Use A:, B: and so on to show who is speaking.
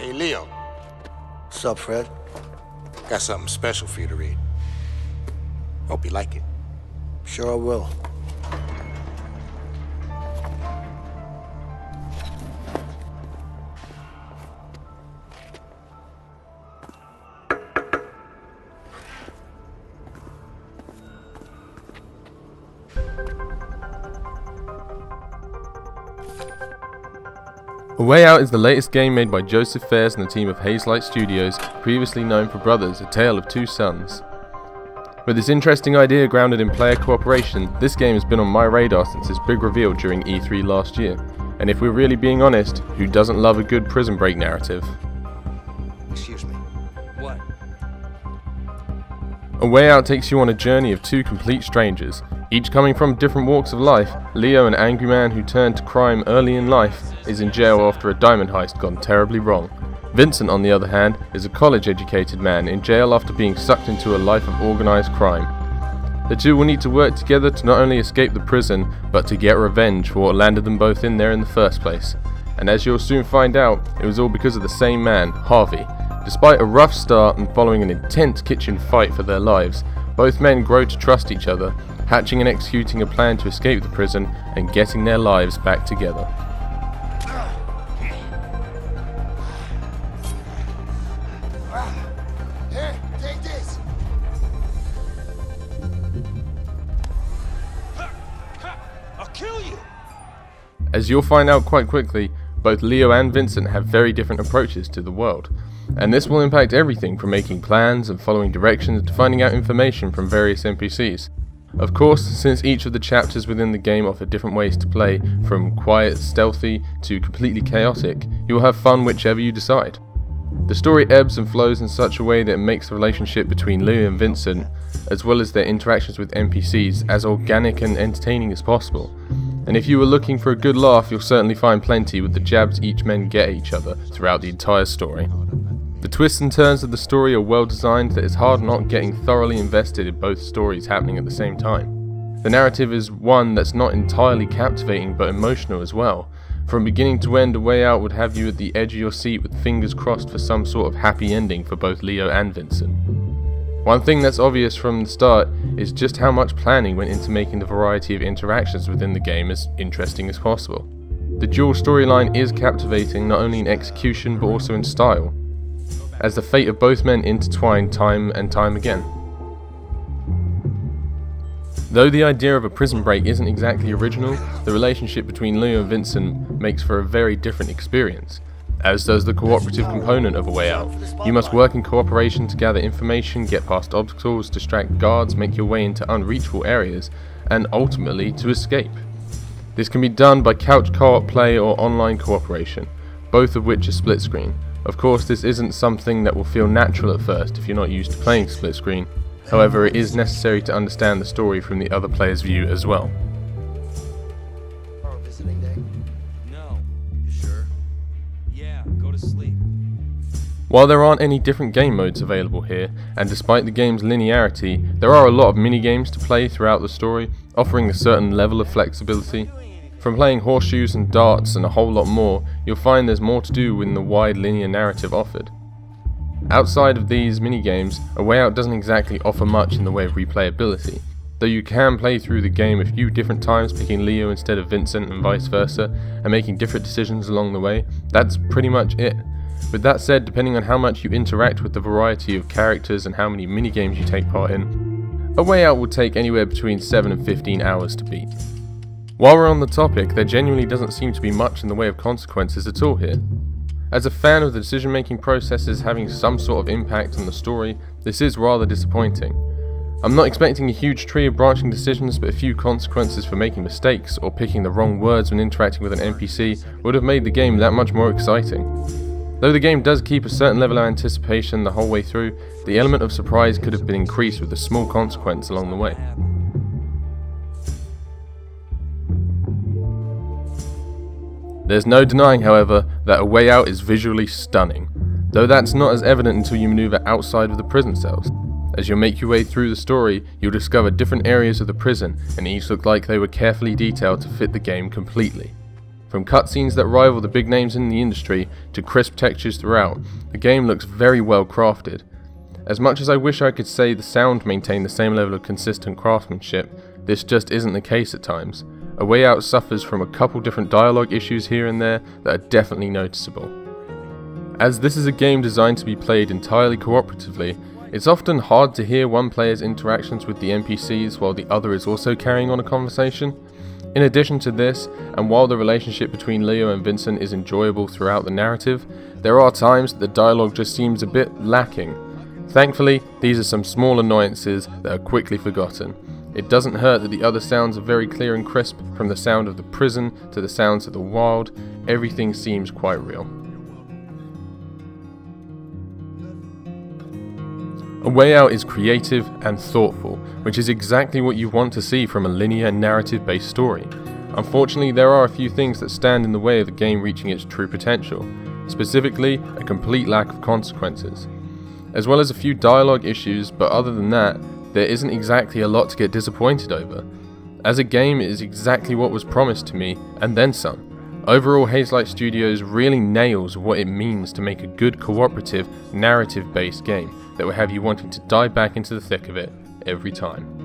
A: Hey, Leo.
B: Sup, Fred?
A: Got something special for you to read. Hope you like it.
B: Sure I will.
C: A Way Out is the latest game made by Joseph Fares and the team of Hazelight Studios, previously known for Brothers, A Tale of Two Sons. With this interesting idea grounded in player cooperation, this game has been on my radar since its big reveal during E3 last year. And if we're really being honest, who doesn't love a good prison break narrative?
A: Excuse me. What?
C: A Way Out takes you on a journey of two complete strangers, each coming from different walks of life. Leo, an angry man who turned to crime early in life, is in jail after a diamond heist gone terribly wrong. Vincent, on the other hand, is a college-educated man in jail after being sucked into a life of organised crime. The two will need to work together to not only escape the prison, but to get revenge for what landed them both in there in the first place. And as you'll soon find out, it was all because of the same man, Harvey. Despite a rough start and following an intense kitchen fight for their lives, both men grow to trust each other, hatching and executing a plan to escape the prison and getting their lives back together.
A: Here, take this. I'll kill you.
C: As you'll find out quite quickly, both Leo and Vincent have very different approaches to the world, and this will impact everything from making plans and following directions to finding out information from various NPCs. Of course, since each of the chapters within the game offer different ways to play, from quiet, stealthy to completely chaotic, you will have fun whichever you decide. The story ebbs and flows in such a way that it makes the relationship between Leo and Vincent, as well as their interactions with NPCs, as organic and entertaining as possible. And if you were looking for a good laugh, you'll certainly find plenty with the jabs each men get at each other throughout the entire story. The twists and turns of the story are well designed that it's hard not getting thoroughly invested in both stories happening at the same time. The narrative is one that's not entirely captivating but emotional as well. From beginning to end, A Way Out would have you at the edge of your seat with fingers crossed for some sort of happy ending for both Leo and Vincent. One thing that's obvious from the start is just how much planning went into making the variety of interactions within the game as interesting as possible. The dual storyline is captivating not only in execution but also in style, as the fate of both men intertwine time and time again. Though the idea of a prison break isn't exactly original, the relationship between Leo and Vincent makes for a very different experience, as does the cooperative component of A Way Out. You must work in cooperation to gather information, get past obstacles, distract guards, make your way into unreachable areas, and ultimately to escape. This can be done by couch co-op play or online cooperation, both of which are split screen. Of course, this isn't something that will feel natural at first if you're not used to playing split screen. However, it is necessary to understand the story from the other player's view as well.
A: Visiting day? No. You sure? Yeah, go to sleep.
C: While there aren't any different game modes available here, and despite the game's linearity, there are a lot of mini-games to play throughout the story, offering a certain level of flexibility. From playing horseshoes and darts and a whole lot more, you'll find there's more to do within the wide linear narrative offered. Outside of these mini-games, A Way Out doesn't exactly offer much in the way of replayability, though you can play through the game a few different times, picking Leo instead of Vincent and vice versa, and making different decisions along the way. That's pretty much it. With that said, depending on how much you interact with the variety of characters and how many mini-games you take part in, A Way Out will take anywhere between 7 and 15 hours to beat. While we're on the topic, there genuinely doesn't seem to be much in the way of consequences at all here. As a fan of the decision-making processes having some sort of impact on the story, this is rather disappointing. I'm not expecting a huge tree of branching decisions, but a few consequences for making mistakes or picking the wrong words when interacting with an NPC would have made the game that much more exciting. Though the game does keep a certain level of anticipation the whole way through, the element of surprise could have been increased with a small consequence along the way. There's no denying, however, that A Way Out is visually stunning, though that's not as evident until you maneuver outside of the prison cells. As you make your way through the story, you'll discover different areas of the prison, and each look like they were carefully detailed to fit the game completely. From cutscenes that rival the big names in the industry to crisp textures throughout, the game looks very well crafted. As much as I wish I could say the sound maintained the same level of consistent craftsmanship, this just isn't the case at times. A Way Out suffers from a couple different dialogue issues here and there that are definitely noticeable. As this is a game designed to be played entirely cooperatively, it's often hard to hear one player's interactions with the NPCs while the other is also carrying on a conversation. In addition to this, and while the relationship between Leo and Vincent is enjoyable throughout the narrative, there are times that the dialogue just seems a bit lacking. Thankfully, these are some small annoyances that are quickly forgotten. It doesn't hurt that the other sounds are very clear and crisp, from the sound of the prison to the sounds of the wild. Everything seems quite real. A Way Out is creative and thoughtful, which is exactly what you want to see from a linear narrative-based story. Unfortunately, there are a few things that stand in the way of the game reaching its true potential, specifically a complete lack of consequences, as well as a few dialogue issues, but other than that, there isn't exactly a lot to get disappointed over. As a game, it is exactly what was promised to me, and then some. Overall, Hazelight Studios really nails what it means to make a good cooperative, narrative-based game that will have you wanting to dive back into the thick of it every time.